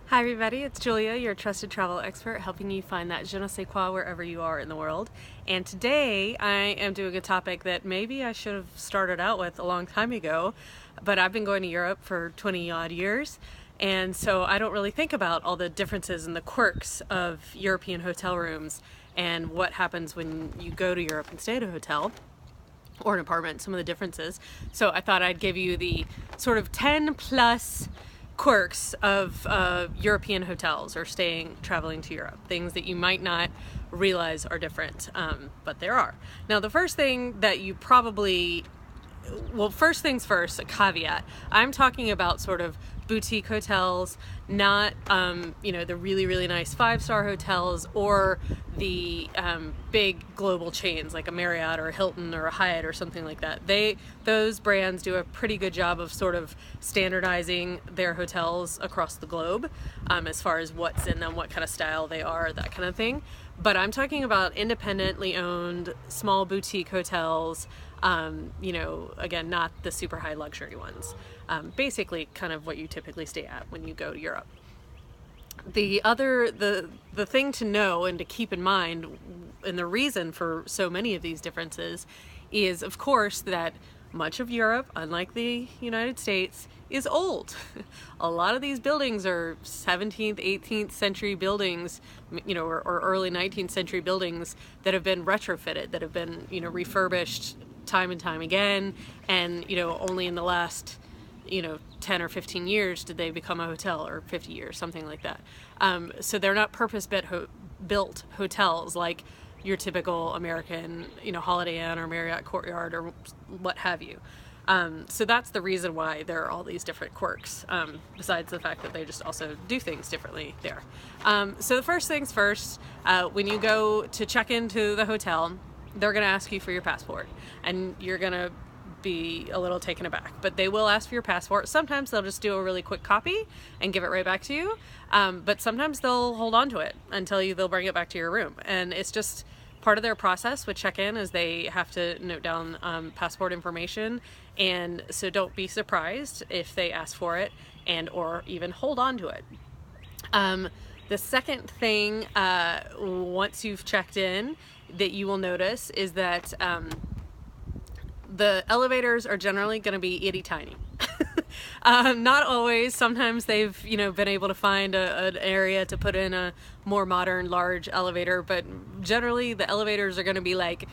Hi everybody, it's Julia, your trusted travel expert, helping you find that je ne sais quoi wherever you are in the world. And today I am doing a topic that maybe I should have started out with a long time ago, but I've been going to Europe for 20 odd years, and so I don't really think about all the differences and the quirks of European hotel rooms and what happens when you go to Europe and stay at a hotel or an apartment, some of the differences. So I thought I'd give you the sort of 10 plus quirks of European hotels or traveling to Europe, things that you might not realize are different, but there are. Now the first thing that you probably, well, first things first, a caveat. I'm talking about sort of boutique hotels, not the really nice 5-star hotels or the big global chains like a Marriott or a Hilton or a Hyatt or something like that. Those brands do a pretty good job of sort of standardizing their hotels across the globe, as far as what's in them, what kind of style they are, that kind of thing. But I'm talking about independently owned small boutique hotels, again, not the super high luxury ones. Basically kind of what you typically stay at when you go to Europe. The thing to know and to keep in mind, and the reason for so many of these differences, is of course that much of Europe, unlike the United States, is old. A lot of these buildings are 17th, 18th century buildings, or early 19th century buildings that have been retrofitted, that have been, refurbished time and time again, and, only in the last 10 or 15 years did they become a hotel, or 50 years, something like that. So they're not purpose-built hotels like your typical American, Holiday Inn or Marriott Courtyard or what have you. So that's the reason why there are all these different quirks, besides the fact that they just also do things differently there. So the first things first, when you go to check into the hotel, they're going to ask you for your passport, and you're going to be a little taken aback, but they will ask for your passport. Sometimes they'll just do a really quick copy and give it right back to you, but sometimes they'll hold on to it until they'll bring it back to your room, and it's just part of their process with check-in is they have to note down passport information, and so don't be surprised if they ask for it and or even hold on to it. The second thing, once you've checked in, that you will notice is that the elevators are generally going to be itty tiny. Not always. Sometimes they've been able to find an area to put in a more modern large elevator, but generally the elevators are going to be like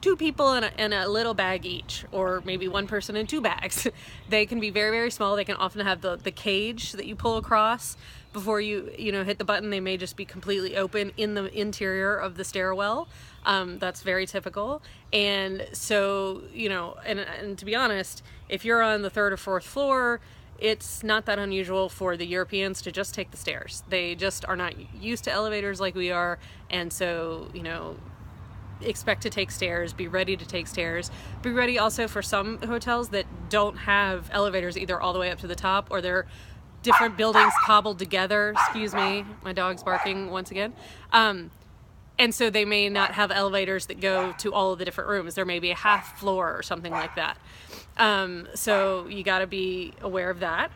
2 people in a little bag each, or maybe 1 person in 2 bags. They can be very small. They can often have the cage that you pull across before you hit the button. They may just be completely open in the interior of the stairwell. That's very typical. And so, and to be honest, if you're on the 3rd or 4th floor, it's not that unusual for the Europeans to just take the stairs. They just are not used to elevators like we are, and so, expect to take stairs, be ready to take stairs. Be ready also for some hotels that don't have elevators either all the way up to the top, or they're different buildings cobbled together. Excuse me, my dog's barking once again. And so they may not have elevators that go to all of the different rooms. There may be a half floor or something like that. So you got to be aware of that.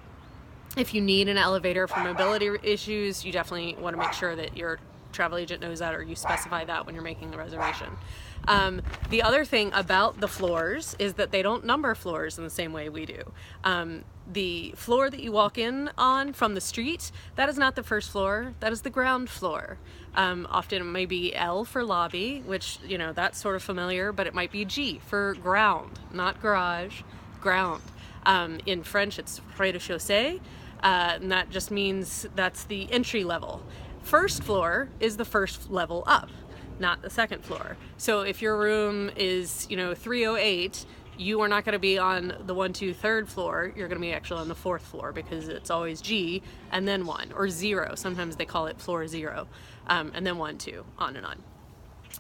If you need an elevator for mobility issues, you definitely want to make sure that your travel agent knows that, or you specify that when you're making the reservation. The other thing about the floors is that they don't number floors in the same way we do. The floor that you walk in on from the street, that is not the first floor, that is the ground floor. Often it may be L for lobby, which, that's sort of familiar, but it might be G for ground, not garage, ground. In French, it's rez-de-chaussée, and that just means that's the entry level. First floor is the first level up, not the second floor. So if your room is, 308, you are not going to be on the 1, 2, 3rd floor. You're going to be actually on the 4th floor, because it's always G and then 1, or 0. Sometimes they call it floor 0, and then 1, 2, on and on.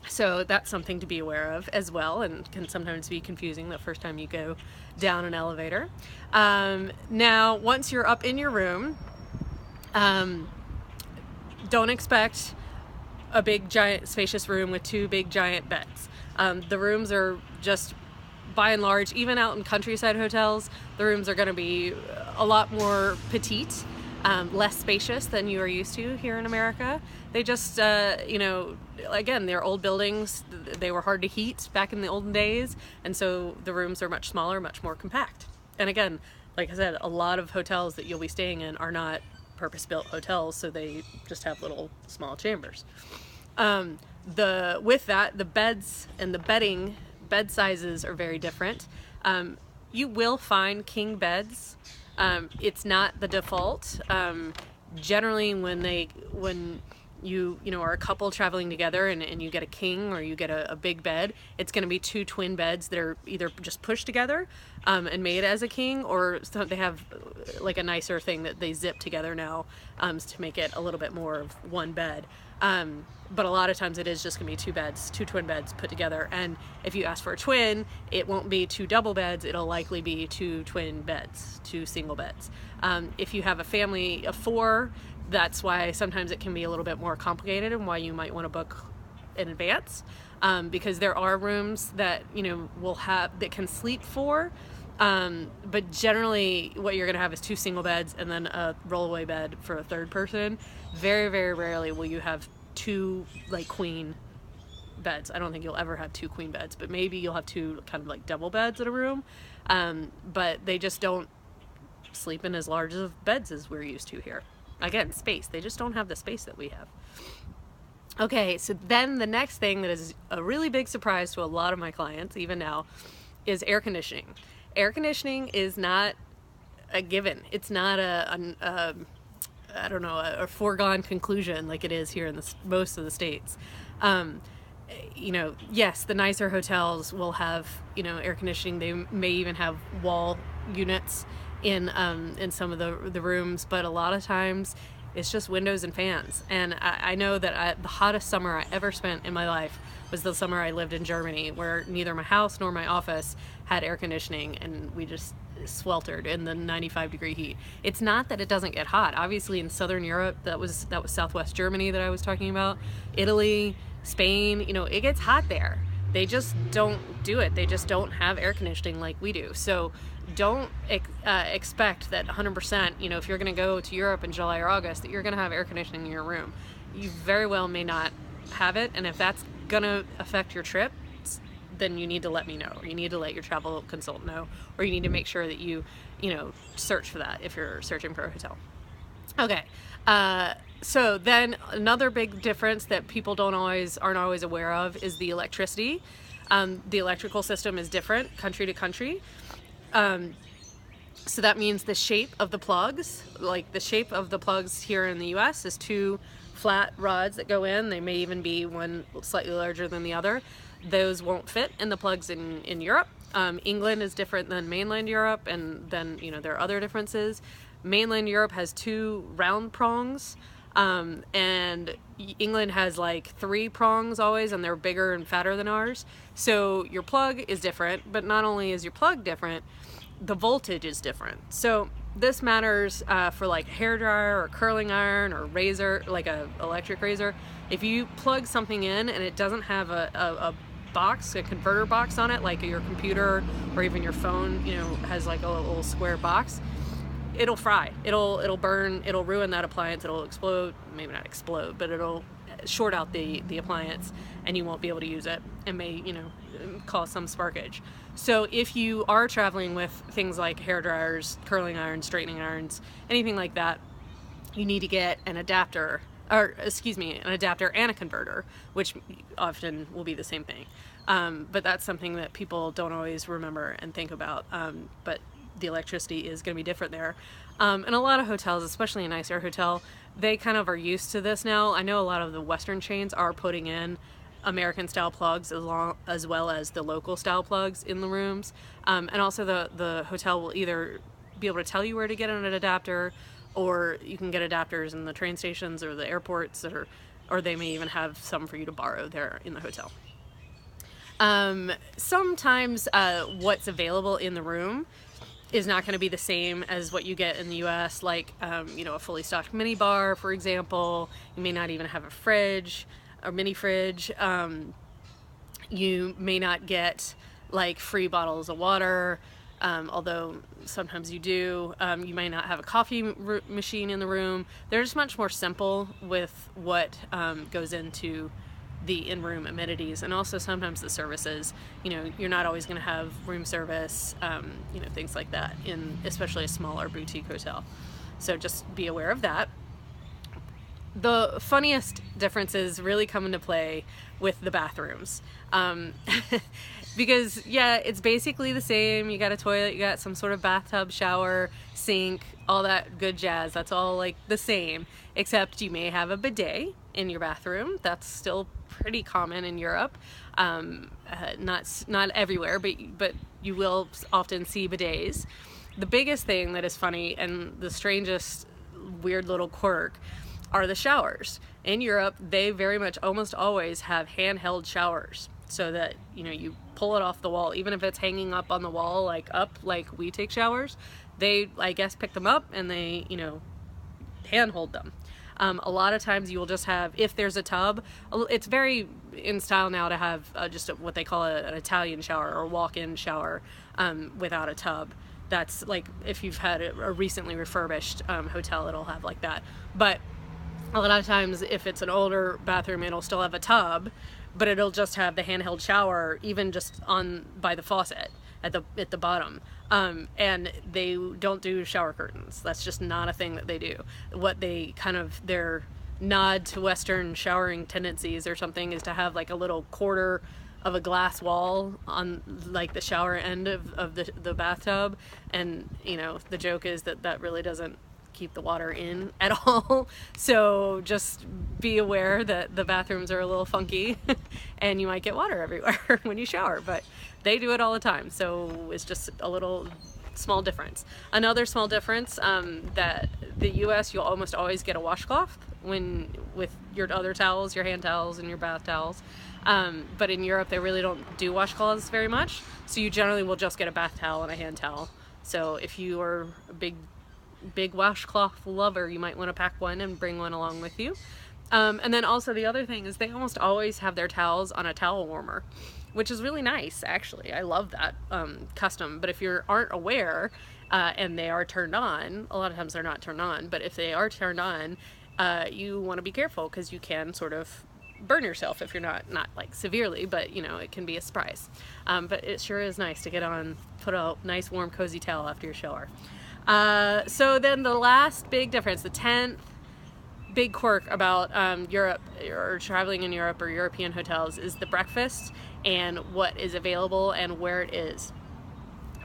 So that's something to be aware of as well, and can sometimes be confusing the first time you go down an elevator. Now, once you're up in your room, don't expect a big, giant, spacious room with 2 big, giant beds. The rooms are just, by and large, even out in countryside hotels, the rooms are going to be a lot more petite. less spacious than you are used to here in America. They just, you know, again, they're old buildings. They were hard to heat back in the olden days, and so the rooms are much smaller, much more compact. And again, like I said, a lot of hotels that you'll be staying in are not purpose-built hotels, so they just have little small chambers. With that, the beds and the bed sizes are very different. You will find king beds. It's not the default. Generally, when you know, are a couple traveling together and you get a king or you get a big bed, it's going to be two twin beds that are either just pushed together and made as a king, or they have like a nicer thing that they zip together now to make it a little bit more of one bed. But a lot of times it is just going to be two twin beds put together. And if you ask for a twin, it won't be two double beds. It'll likely be two twin beds, two single beds. If you have a family of 4, that's why sometimes it can be a little bit more complicated and why you might want to book in advance. Because there are rooms that, you know, that can sleep 4. But generally what you're going to have is 2 single beds and then a rollaway bed for a third person. Very, very rarely will you have 2 like queen beds. I don't think you'll ever have 2 queen beds, but maybe you'll have 2 kind of like double beds in a room. But they just don't sleep in as large of beds as we're used to here. Again, space. They just don't have the space that we have. Okay, so then the next thing that is a really big surprise to a lot of my clients, even now, is air conditioning. Air conditioning is not a given. It's not a foregone conclusion like it is here in most of the states. You know, yes, the nicer hotels will have, you know, air conditioning. They may even have wall units in some of the rooms, but a lot of times it's just windows and fans. And I know that the hottest summer I ever spent in my life was the summer I lived in Germany, where neither my house nor my office had air conditioning, and we just sweltered in the 95-degree heat. It's not that it doesn't get hot. Obviously in Southern Europe, that was Southwest Germany that I was talking about, Italy, Spain, you know, it gets hot there. They just don't do it. They just don't have air conditioning like we do. So don't expect that 100%, you know, if you're going to go to Europe in July or August, that you're going to have air conditioning in your room. You very well may not have it, and if that's going to affect your trip, then you need to let me know, or you need to let your travel consultant know, or you need to make sure that you know, search for that if you're searching for a hotel. Okay, so then another big difference that people aren't always aware of is the electricity. The electrical system is different country to country. So that means the shape of the plugs, like the shape of the plugs here in the US is 2 flat rods that go in. They may even be one slightly larger than the other. Those won't fit in the plugs in Europe. England is different than mainland Europe, and then, you know, there are other differences. Mainland Europe has 2 round prongs, and England has like 3 prongs always, and they're bigger and fatter than ours. So your plug is different, but not only is your plug different, the voltage is different. So this matters for like hairdryer or curling iron or razor, like a electric razor. If you plug something in and it doesn't have a box, a converter box on it, like your computer or even your phone, you know, has like a little square box, it'll fry, it'll burn, it'll ruin that appliance, it'll explode, maybe not explode, but it'll short out the appliance, and you won't be able to use it, and may, you know, cause some sparkage. So if you are traveling with things like hair dryers, curling irons, straightening irons, anything like that, you need to get an adapter, an adapter and a converter, which often will be the same thing. But that's something that people don't always remember and think about. But the electricity is going to be different there. And a lot of hotels, especially a nicer hotel, they kind of are used to this now. I know a lot of the Western chains are putting in American style plugs as well as the local style plugs in the rooms. And also the hotel will either be able to tell you where to get an adapter, or you can get adapters in the train stations or the airports, or they may even have some for you to borrow there in the hotel. Sometimes what's available in the room is not going to be the same as what you get in the US, like you know, a fully stocked mini bar, for example. You may not even have a fridge or mini fridge. You may not get like free bottles of water. although sometimes you do. You might not have a coffee machine in the room. They're just much more simple with what goes into the in-room amenities, and also sometimes the services. You know, you're not always going to have room service, you know, things like that in especially a smaller boutique hotel. So just be aware of that. The funniest differences really come into play with the bathrooms. Because yeah, it's basically the same. You got a toilet, you got some sort of bathtub, shower, sink, all that good jazz. That's all like the same, except you may have a bidet in your bathroom. That's still pretty common in Europe. Not everywhere, but you will often see bidets. The biggest thing that is funny and the strangest weird little quirk are the showers. In Europe, they very much almost always have handheld showers, so that, you know, you pull it off the wall, even if it's hanging up on the wall, like we take showers. They, I guess, pick them up and they, you know, handhold them. A lot of times you will just have, if there's a tub, it's very in style now to have just what they call an Italian shower or walk-in shower without a tub. That's like if you've had a recently refurbished hotel, it'll have like that. But a lot of times if it's an older bathroom, it'll still have a tub, but it'll just have the handheld shower even just on by the faucet at the bottom. And they don't do shower curtains. That's just not a thing that they do. What they kind of, their nod to Western showering tendencies or something is to have like a little quarter of a glass wall on like the shower end of the bathtub. And, you know, the joke is that really doesn't keep the water in at all. So just be aware that the bathrooms are a little funky and you might get water everywhere when you shower, but they do it all the time. So it's just a little small difference. Another small difference, that the US, you'll almost always get a washcloth with your other towels, your hand towels and your bath towels. But in Europe, they really don't do washcloths very much. So you generally will just get a bath towel and a hand towel. So if you are a big washcloth lover, you might want to pack one and bring one along with you. And then also the other thing is they almost always have their towels on a towel warmer, which is really nice, actually. I love that custom. But if you aren't aware and they are turned on, a lot of times they're not turned on, but if they are turned on, you want to be careful because you can sort of burn yourself if you're not like severely, but you know, it can be a surprise. But it sure is nice to get on, put a nice warm cozy towel after your shower. So then the last big difference, the 10th big quirk about Europe or traveling in Europe or European hotels is the breakfast and what is available and where it is.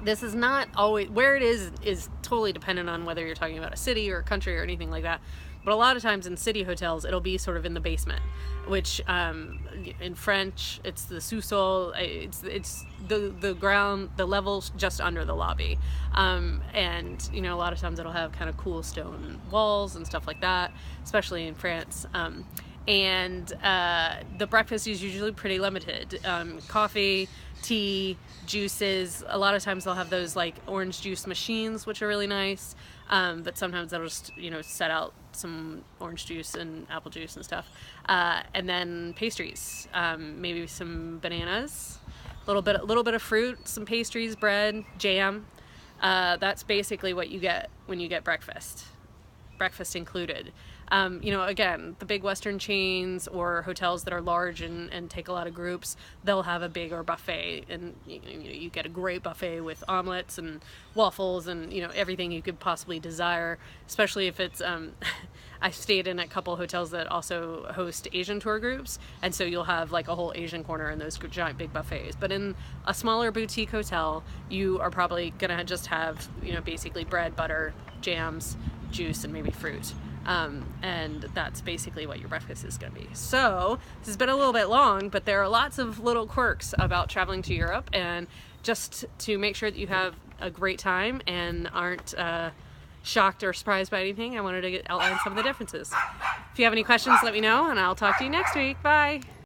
This is not always, where it is totally dependent on whether you're talking about a city or a country or anything like that. But a lot of times in city hotels, it'll be sort of in the basement, which in French, it's the sous-sol, it's the ground, the levels just under the lobby. And, you know, a lot of times it'll have kind of cool stone walls and stuff like that, especially in France. And the breakfast is usually pretty limited. Coffee, tea, juices. A lot of times they'll have those like orange juice machines, which are really nice. But sometimes they'll just, you know, set out some orange juice and apple juice and stuff. And then pastries, maybe some bananas, a little bit of fruit, some pastries, bread, jam. That's basically what you get when you get breakfast included. You know, again, the big Western chains or hotels that are large and take a lot of groups, they'll have a bigger buffet, and you get a great buffet with omelets and waffles and, you know, everything you could possibly desire, especially if it's, I stayed in a couple hotels that also host Asian tour groups, and so you'll have like a whole Asian corner in those giant big buffets. But in a smaller boutique hotel, you are probably gonna just have, you know, basically bread, butter, jams, juice, and maybe fruit. And that's basically what your breakfast is going to be. So this has been a little bit long, but there are lots of little quirks about traveling to Europe, and just to make sure that you have a great time and aren't shocked or surprised by anything, I wanted to outline some of the differences. If you have any questions, let me know, and I'll talk to you next week. Bye!